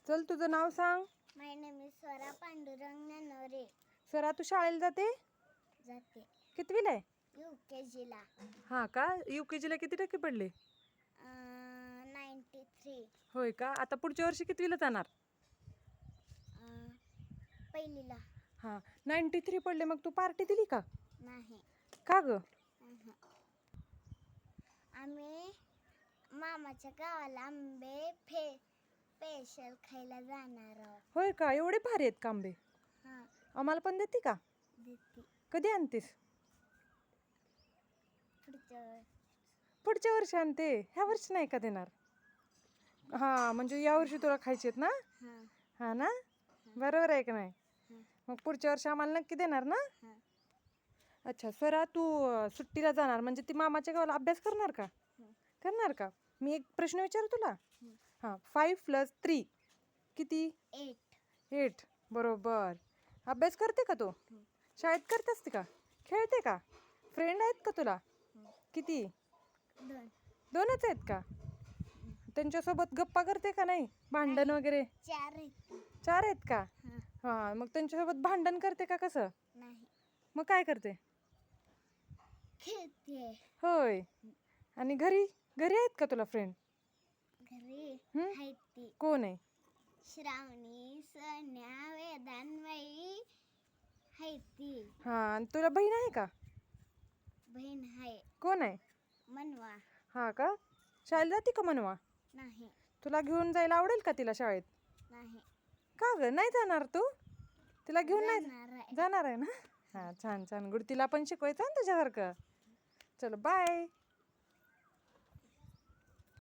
चल तुझं नाव सांग. माय नेम इज स्वरा पांडुरंग ननोरे. स्वरा, तू शाळेला जाते? जाते कितवीला आहे? UKG ला. हां का? UKG ला किती टक्के पडले? 93. होय का? आता पुढच्या वर्षी कितवीला जाणार? पहिलीला. हां, 93 पडले. मग तू पार्टी दिली का? नाही. का ग? आम्ही मामाच्या गावाला आंबे स्पेशल खायला जाणार आहोत. होय का? एवढे भारी आहेत का आंबे? हां, आम्हाला पण देते का? देते. कधी आणतेस? पुढचं. पुढच्या वर्षी आणते. ह्या वर्षी नाही का देणार? हां, म्हणजे या वर्षी तुला खायचे आहेत ना? हां. हां ना? बरोबर आहे का नाही? हां. मग पुढच्या वर्षी आम्हाला नक्की देणार ना? हां. अच्छा स्वरा, तू सुट्टीला जाणार म्हणजे ती मामाच्या गावाला अभ्यास करणार का? करणार का? मी एक प्रश्न विचारू तुला. हां, 5 + 3 किती? 8. 8. बरोबर. अभ्यास करते का तू? शाळेत करत असते का? खेळते का? फ्रेंड आहेत का तुला? किती? 2. 2च आहेत का? त्यांच्यासोबत गप्पा करते का नाही? भांडण वगैरे? 4 आहेत. 4 आहेत का? हां. हां, मग त्यांच्यासोबत भांडण करते का कसं? नाही. मग काय करते? खेळते. होय. आणि घरी घरी आहेत का तुला फ्रेंड? घरी हं? आहेत ती. कोण आहे? श्रावणी, सन्या, वेदांबाई आहेत ती. हां, आणि तुला बहीण आहे का? बहीण आहे. कोण आहे? मनवा. हां का? शाळेला जाते का मनवा? नाही. तुला घेऊन जायला आवडेल का तिला शाळेत? नाही. का ग, नाही जाणार तू? तिला घेऊन नाही जाणार आहे. जाणार आहे ना? हां, छान छान गुड. तिला पण शिकवायचं ना तुझ्यासारखं. चलो बाय.